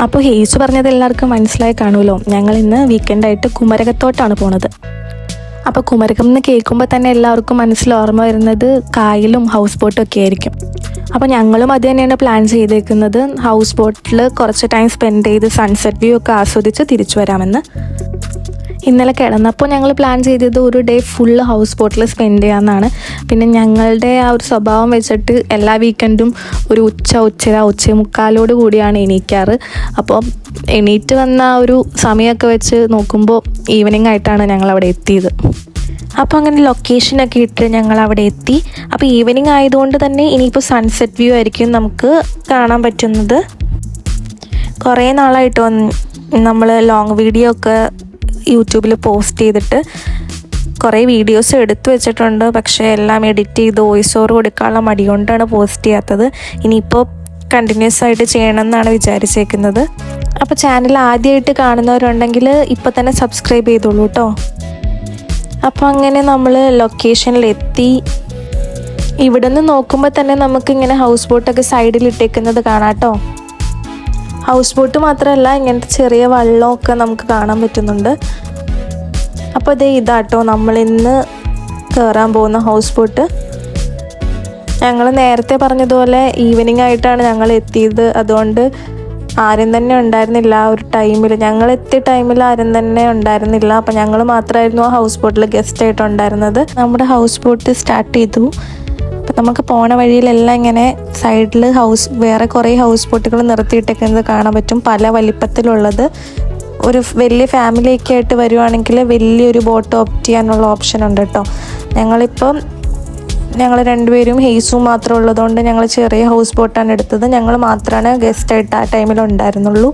അപ്പോൾ ഹേസ് പറഞ്ഞത് എല്ലാവർക്കും മനസ്സിലായി കാണുമല്ലോ. ഞങ്ങൾ ഇന്ന് വീക്കെൻഡായിട്ട് കുമരകത്തോട്ടാണ് പോണത്. അപ്പോൾ കുമരകം എന്ന് കേൾക്കുമ്പോൾ തന്നെ എല്ലാവർക്കും മനസ്സിൽ ഓർമ്മ വരുന്നത് കായലും ഹൗസ് ബോട്ടും ഒക്കെ ആയിരിക്കും. അപ്പോൾ ഞങ്ങളും അത് തന്നെയാണ് പ്ലാൻ ചെയ്തേക്കുന്നത്. ഹൗസ് ബോട്ടിൽ കുറച്ച് ടൈം സ്പെൻഡ് ചെയ്ത് സൺസെറ്റ് വ്യൂ ഒക്കെ ആസ്വദിച്ച് തിരിച്ചു വരാമെന്ന്. ഇന്നലെ കിടന്നപ്പോൾ ഞങ്ങൾ പ്ലാൻ ചെയ്തത് ഒരു ഡേ ഫുള്ള് ഹൗസ് ബോട്ടിൽ സ്പെൻഡ് ചെയ്യാമെന്നാണ്. പിന്നെ ഞങ്ങളുടെ ആ ഒരു സ്വഭാവം വെച്ചിട്ട് എല്ലാ വീക്കെൻഡും ഒരു ഉച്ചമുക്കാലോട് കൂടിയാണ് എണീക്കാറ്. അപ്പോൾ എണീറ്റ് വന്ന ആ ഒരു സമയമൊക്കെ വെച്ച് നോക്കുമ്പോൾ ഈവനിങ് ആയിട്ടാണ് ഞങ്ങൾ അവിടെ എത്തിയത്. അപ്പോൾ അങ്ങനെ ലൊക്കേഷനൊക്കെ ഇട്ട് ഞങ്ങൾ അവിടെ എത്തി. അപ്പോൾ ഈവനിങ് ആയതുകൊണ്ട് തന്നെ ഇനിയിപ്പോൾ സൺസെറ്റ് വ്യൂ ആയിരിക്കും നമുക്ക് കാണാൻ പറ്റുന്നത്. കുറേ നാളായിട്ടോ നമ്മൾ ലോങ് വീഡിയോ ഒക്കെ യൂട്യൂബിൽ പോസ്റ്റ് ചെയ്തിട്ട് കുറേ വീഡിയോസ് എടുത്തു വെച്ചിട്ടുണ്ട്. പക്ഷേ എല്ലാം എഡിറ്റ് ചെയ്ത് വോയിസ് ഓവർ കൊടുക്കാനുള്ള മടി കൊണ്ടാണ് പോസ്റ്റ് ചെയ്യാത്തത്. ഇനിയിപ്പോൾ കണ്ടിന്യൂസ് ആയിട്ട് ചെയ്യണമെന്നാണ് വിചാരിച്ചേക്കുന്നത്. അപ്പോൾ ചാനൽ ആദ്യമായിട്ട് കാണുന്നവരുണ്ടെങ്കിൽ ഇപ്പോൾ തന്നെ സബ്സ്ക്രൈബ് ചെയ്തോളൂ കേട്ടോ. അപ്പോൾ അങ്ങനെ നമ്മൾ ലൊക്കേഷനിലെത്തി. ഇവിടെ നിന്ന് നോക്കുമ്പോൾ തന്നെ നമുക്കിങ്ങനെ ഹൗസ് ബോട്ടൊക്കെ സൈഡിൽ ഇട്ടേക്കുന്നത് കാണാം കേട്ടോ. ഹൗസ് ബോട്ട് മാത്രമല്ല, ഇങ്ങനത്തെ ചെറിയ വള്ളമൊക്കെ നമുക്ക് കാണാൻ പറ്റുന്നുണ്ട്. അപ്പോൾ ഇതാട്ടോ നമ്മളിന്ന് കയറാൻ പോകുന്ന ഹൗസ് ബോട്ട്. ഞങ്ങൾ നേരത്തെ പറഞ്ഞതുപോലെ ഈവനിങ് ആയിട്ടാണ് ഞങ്ങൾ എത്തിയത്. അതുകൊണ്ട് ആരും തന്നെ ഉണ്ടായിരുന്നില്ല ആ ഒരു ടൈമിൽ. ഞങ്ങൾ എത്തിയ ടൈമിൽ ആരും തന്നെ ഉണ്ടായിരുന്നില്ല. അപ്പോൾ ഞങ്ങൾ മാത്രമായിരുന്നു ആ ഹൗസ് ബോട്ടിൽ ഗസ്റ്റായിട്ട് ഉണ്ടായിരുന്നത്. നമ്മുടെ ഹൗസ് ബോട്ട് സ്റ്റാർട്ട് ചെയ്തു. അപ്പം നമുക്ക് പോണ വഴിയിലെല്ലാം ഇങ്ങനെ സൈഡിൽ വേറെ കുറേ ഹൗസ് ബോട്ടുകൾ നിർത്തിയിട്ടേക്കുന്നത് കാണാൻ പറ്റും. പല വലിപ്പത്തിലുള്ളത്. ഒരു വലിയ ഫാമിലിയൊക്കെ ആയിട്ട് വരുവാണെങ്കിൽ വലിയൊരു ബോട്ട് ഓപ്റ്റ് ചെയ്യാനുള്ള ഓപ്ഷൻ ഉണ്ട് കേട്ടോ. ഞങ്ങൾ രണ്ടുപേരും ഹെയ്സും മാത്രം ഉള്ളതുകൊണ്ട് ഞങ്ങൾ ചെറിയ ഹൗസ് ബോട്ടാണ് എടുത്തത്. ഞങ്ങൾ മാത്രമാണ് ഗസ്റ്റായിട്ട് ആ ടൈമിൽ ഉണ്ടായിരുന്നുള്ളൂ.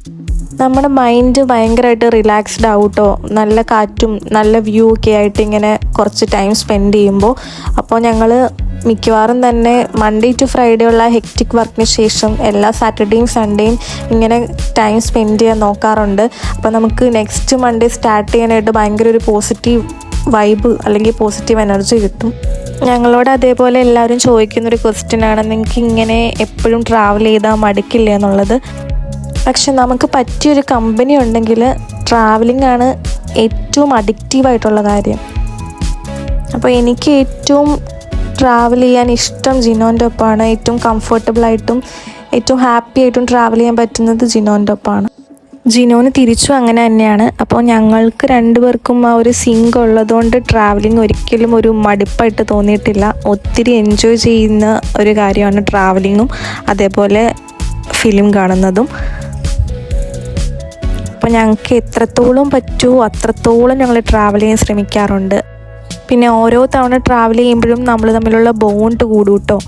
നമ്മുടെ മൈൻഡ് ഭയങ്കരമായിട്ട് റിലാക്സ്ഡ് ആവും കേട്ടോ. നല്ല കാറ്റും നല്ല വ്യൂ ഒക്കെ ആയിട്ട് ഇങ്ങനെ കുറച്ച് ടൈം സ്പെൻഡ് ചെയ്യുമ്പോൾ. അപ്പോൾ ഞങ്ങൾ മിക്കവാറും തന്നെ മൺഡേ ടു ഫ്രൈഡേ ഉള്ള ഹെക്റ്റിക് വർക്കിന് ശേഷം എല്ലാ സാറ്റർഡേയും സൺഡേയും ഇങ്ങനെ ടൈം സ്പെൻഡ് ചെയ്യാൻ നോക്കാറുണ്ട്. അപ്പോൾ നമുക്ക് നെക്സ്റ്റ് മൺഡേ സ്റ്റാർട്ട് ചെയ്യാനായിട്ട് ഭയങ്കര ഒരു പോസിറ്റീവ് വൈബ് അല്ലെങ്കിൽ പോസിറ്റീവ് എനർജി കിട്ടും. ഞങ്ങളോട് അതേപോലെ എല്ലാവരും ചോദിക്കുന്നൊരു ക്വസ്റ്റ്യനാണ്, നിങ്ങൾക്ക് ഇങ്ങനെ എപ്പോഴും ട്രാവൽ ചെയ്താൽ മടുക്കില്ലേ എന്നുള്ളത്. പക്ഷെ നമുക്ക് പറ്റിയൊരു കമ്പനി ഉണ്ടെങ്കിൽ ട്രാവലിംഗ് ആണ് ഏറ്റവും അഡിക്റ്റീവായിട്ടുള്ള കാര്യം. അപ്പോൾ എനിക്ക് ഏറ്റവും ട്രാവൽ ചെയ്യാൻ ഇഷ്ടം ജിനോൻ്റെ ഒപ്പമാണ്. ഏറ്റവും കംഫർട്ടബിളായിട്ടും ഏറ്റവും ഹാപ്പി ആയിട്ടും ട്രാവൽ ചെയ്യാൻ പറ്റുന്നത് ജിനോൻ്റെ ഒപ്പമാണ്. ജിനോന് തിരിച്ചും അങ്ങനെ തന്നെയാണ്. അപ്പോൾ ഞങ്ങൾക്ക് രണ്ടുപേർക്കും ആ ഒരു സിങ്ക് ഉള്ളതുകൊണ്ട് ട്രാവലിംഗ് ഒരിക്കലും ഒരു മടുപ്പായിട്ട് തോന്നിയിട്ടില്ല. ഒത്തിരി എൻജോയ് ചെയ്യുന്ന ഒരു കാര്യമാണ് ട്രാവലിങ്ങും അതേപോലെ ഫിലിം കാണുന്നതും. അപ്പോൾ ഞങ്ങൾക്ക് എത്രത്തോളം പറ്റുമോ അത്രത്തോളം ഞങ്ങൾ ട്രാവൽ ചെയ്യാൻ ശ്രമിക്കാറുണ്ട്. പിന്നെ ഓരോ തവണ ട്രാവൽ ചെയ്യുമ്പോഴും നമ്മൾ തമ്മിലുള്ള ബോണ്ട് കൂടും കേട്ടോ.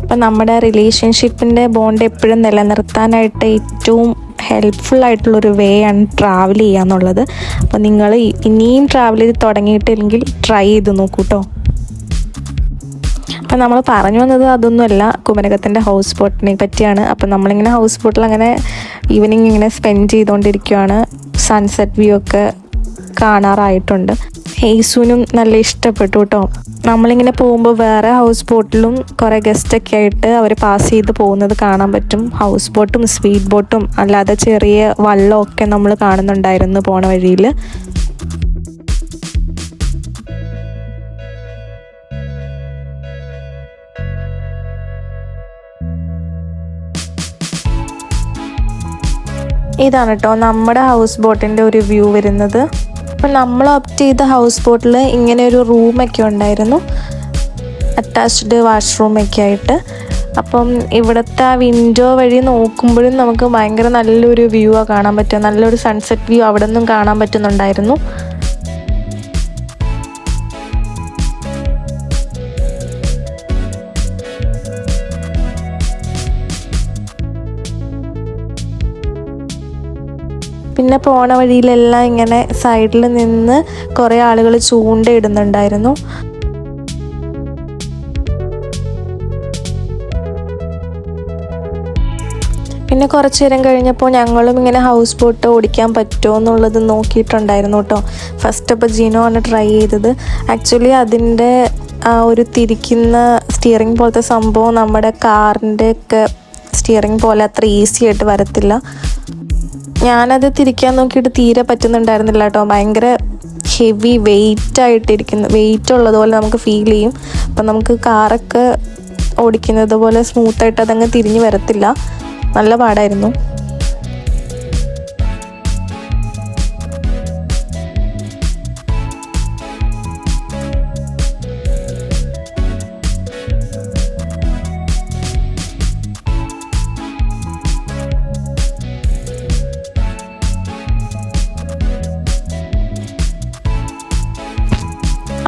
അപ്പം നമ്മുടെ റിലേഷൻഷിപ്പിൻ്റെ ബോണ്ട് എപ്പോഴും നിലനിർത്താനായിട്ട് ഏറ്റവും ഹെൽപ്ഫുൾ ആയിട്ടുള്ളൊരു വേ ആണ് ട്രാവൽ ചെയ്യുക എന്നുള്ളത്. അപ്പം നിങ്ങൾ ഇനിയും ട്രാവൽ ചെയ്ത് തുടങ്ങിയിട്ടില്ലെങ്കിൽ ട്രൈ ചെയ്ത് നോക്കൂ കേട്ടോ. അപ്പം നമ്മൾ പറഞ്ഞു വന്നത് അതൊന്നുമല്ല, കുമരകത്തിൻ്റെ ഹൗസ് ബോട്ടിനെ പറ്റിയാണ്. അപ്പം നമ്മളിങ്ങനെ ഹൗസ് ബോട്ടിൽ അങ്ങനെ ഈവനിങ് ഇങ്ങനെ സ്പെൻഡ് ചെയ്തുകൊണ്ടിരിക്കുകയാണ്. സൺസെറ്റ് വ്യൂ ഒക്കെ കാണാറായിട്ടുണ്ട്. ഹെയ്സൂനും നല്ല ഇഷ്ടപ്പെട്ടു കേട്ടോ. നമ്മളിങ്ങനെ പോകുമ്പോൾ വേറെ ഹൗസ് ബോട്ടിലും കുറേ ഗസ്റ്റൊക്കെ ആയിട്ട് അവർ പാസ് ചെയ്ത് പോകുന്നത് കാണാൻ പറ്റും. ഹൗസ് ബോട്ടും സ്പീഡ് ബോട്ടും അല്ലാതെ ചെറിയ വള്ളമൊക്കെ നമ്മൾ കാണുന്നുണ്ടായിരുന്നു പോണ വഴിയിൽ. ഇതാണ് കേട്ടോ നമ്മുടെ ഹൗസ് ബോട്ടിൻ്റെ ഒരു വ്യൂ വരുന്നത്. അപ്പം നമ്മൾ ഓപ്റ്റ് ചെയ്ത ഹൗസ് ബോട്ടിൽ ഇങ്ങനെ ഒരു റൂമൊക്കെ ഉണ്ടായിരുന്നു, അറ്റാച്ച്ഡ് വാഷ്റൂമൊക്കെ ആയിട്ട്. അപ്പം ഇവിടുത്തെ ആ വിൻഡോ വഴി നോക്കുമ്പോഴും നമുക്ക് ഭയങ്കര നല്ലൊരു വ്യൂ കാണാൻ പറ്റുക. നല്ലൊരു സൺസെറ്റ് വ്യൂ അവിടെ നിന്നും കാണാൻ പറ്റുന്നുണ്ടായിരുന്നു. പിന്നെ പോണ വഴിയിലെല്ലാം ഇങ്ങനെ സൈഡിൽ നിന്ന് കുറേ ആളുകൾ ചൂണ്ടയിടുന്നുണ്ടായിരുന്നു. പിന്നെ കുറച്ച് നേരം കഴിഞ്ഞപ്പോൾ ഞങ്ങളും ഇങ്ങനെ ഹൗസ് ബോട്ട് ഓടിക്കാൻ പറ്റുമോ എന്നുള്ളത് നോക്കിയിട്ടുണ്ടായിരുന്നു കേട്ടോ. ഫസ്റ്റ് അപ്പോൾ ജിനോ ആണ് ട്രൈ ചെയ്തത്. ആക്ച്വലി അതിൻ്റെ ഒരു തിരിക്കുന്ന സ്റ്റിയറിംഗ് പോലത്തെ സംഭവം നമ്മുടെ കാറിൻ്റെ ഒക്കെ സ്റ്റിയറിംഗ് പോലെ അത്ര ഈസി ആയിട്ട് വരത്തില്ല. ഞാനത് തിരിക്കാൻ നോക്കിയിട്ട് തീരെ പറ്റുന്നുണ്ടായിരുന്നില്ല കേട്ടോ. ഭയങ്കര ഹെവി വെയിറ്റ് ഉള്ളതുപോലെ നമുക്ക് ഫീൽ ചെയ്യും. അപ്പം നമുക്ക് കാറൊക്കെ ഓടിക്കുന്നത് പോലെ സ്മൂത്തായിട്ട് അതങ്ങ് തിരിഞ്ഞ് വരത്തില്ല. നല്ല പാടായിരുന്നു.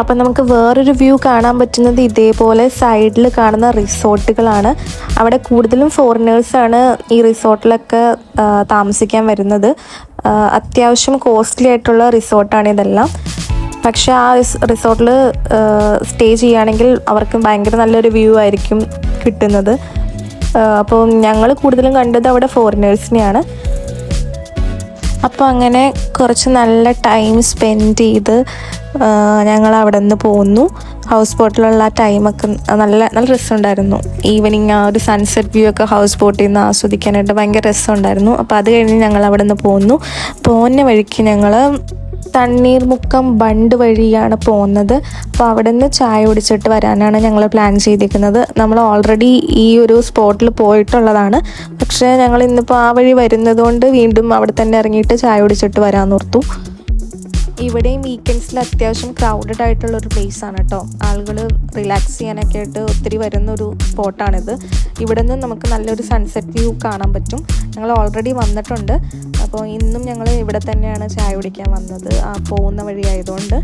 അപ്പം നമുക്ക് വേറൊരു വ്യൂ കാണാൻ പറ്റുന്നത് ഇതേപോലെ സൈഡിൽ കാണുന്ന റിസോർട്ടുകളാണ്. അവിടെ കൂടുതലും ഫോറിനേഴ്സാണ് ഈ റിസോർട്ടിലൊക്കെ താമസിക്കാൻ വരുന്നത്. അത്യാവശ്യം കോസ്റ്റ്ലി ആയിട്ടുള്ള റിസോർട്ടാണ് ഇതെല്ലാം. പക്ഷേ ആ റിസോർട്ടിൽ സ്റ്റേ ചെയ്യുകയാണെങ്കിൽ അവർക്ക് ഭയങ്കര നല്ലൊരു വ്യൂ ആയിരിക്കും കിട്ടുന്നത്. അപ്പോൾ ഞങ്ങൾ കൂടുതലും കണ്ടത് അവിടെ ഫോറിനേഴ്സിനെയാണ്. അപ്പോൾ അങ്ങനെ കുറച്ച് നല്ല ടൈം സ്പെൻഡ് ചെയ്ത് ഞങ്ങൾ അവിടെ നിന്ന് പോന്നു. ഹൗസ് ബോട്ടിലുള്ള ആ ടൈമൊക്കെ നല്ല രസമുണ്ടായിരുന്നു. ഈവനിങ് ആ ഒരു സൺസെറ്റ് വ്യൂ ഒക്കെ ഹൗസ് ബോട്ടിൽ നിന്ന് ആസ്വദിക്കാനായിട്ട് ഭയങ്കര രസമുണ്ടായിരുന്നു. അപ്പോൾ അത് കഴിഞ്ഞ് ഞങ്ങൾ അവിടെ നിന്ന് പോന്നു. പോകുന്ന വഴിക്ക് ഞങ്ങൾ തണ്ണീർമുക്കം ബണ്ട് വഴിയാണ് പോകുന്നത്. അപ്പോൾ അവിടെ നിന്ന് ചായ കുടിച്ചിട്ട് വരാനാണ് ഞങ്ങൾ പ്ലാൻ ചെയ്തിരിക്കുന്നത്. നമ്മൾ ഓൾറെഡി ഈ ഒരു സ്പോട്ടിൽ പോയിട്ടുള്ളതാണ്. പക്ഷേ ഞങ്ങൾ ഇന്നിപ്പോൾ ആ വഴി വരുന്നത് കൊണ്ട് വീണ്ടും അവിടെ തന്നെ ഇറങ്ങിയിട്ട് ചായ കുടിച്ചിട്ട് വരാമെന്ന് ഓർത്തു. ഇവിടെയും വീക്കെൻഡ്സിൽ അത്യാവശ്യം ക്രൗഡഡ് ആയിട്ടുള്ളൊരു പ്ലേസാണ് കേട്ടോ. ആളുകൾ റിലാക്സ് ചെയ്യാനൊക്കെ ആയിട്ട് ഒത്തിരി വരുന്നൊരു സ്പോട്ടാണിത്. ഇവിടെ നിന്ന് നമുക്ക് നല്ലൊരു സൺസെറ്റ് വ്യൂ കാണാൻ പറ്റും. ഞങ്ങൾ ഓൾറെഡി വന്നിട്ടുണ്ട്. അപ്പോൾ ഇന്നും ഞങ്ങൾ ഇവിടെ തന്നെയാണ് ചായ കുടിക്കാൻ വന്നത്, ആ പോകുന്ന വഴി ആയതുകൊണ്ട്.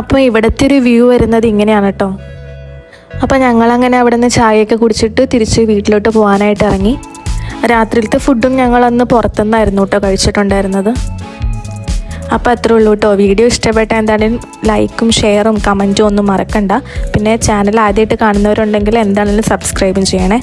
അപ്പോൾ ഇവിടുത്തെ ഒരു വ്യൂ വരുന്നത് ഇങ്ങനെയാണ് കേട്ടോ. അപ്പോൾ ഞങ്ങളങ്ങനെ അവിടെ നിന്ന് ചായയൊക്കെ കുടിച്ചിട്ട് തിരിച്ച് വീട്ടിലോട്ട് പോകാനായിട്ട് ഇറങ്ങി. രാത്രിയിലത്തെ ഫുഡും ഞങ്ങളന്ന് പുറത്തുനിന്നായിരുന്നു കേട്ടോ കഴിച്ചിട്ടുണ്ടായിരുന്നത്. അപ്പോൾ അത്രേ ഉള്ളൂ കേട്ടോ. വീഡിയോ ഇഷ്ടപ്പെട്ട എന്തായാലും ലൈക്കും ഷെയറും കമൻറ്റും ഒന്നും മറക്കണ്ട. പിന്നെ ചാനൽ ആദ്യമായിട്ട് കാണുന്നവരുണ്ടെങ്കിൽ എന്താണെങ്കിലും സബ്സ്ക്രൈബും ചെയ്യണേ.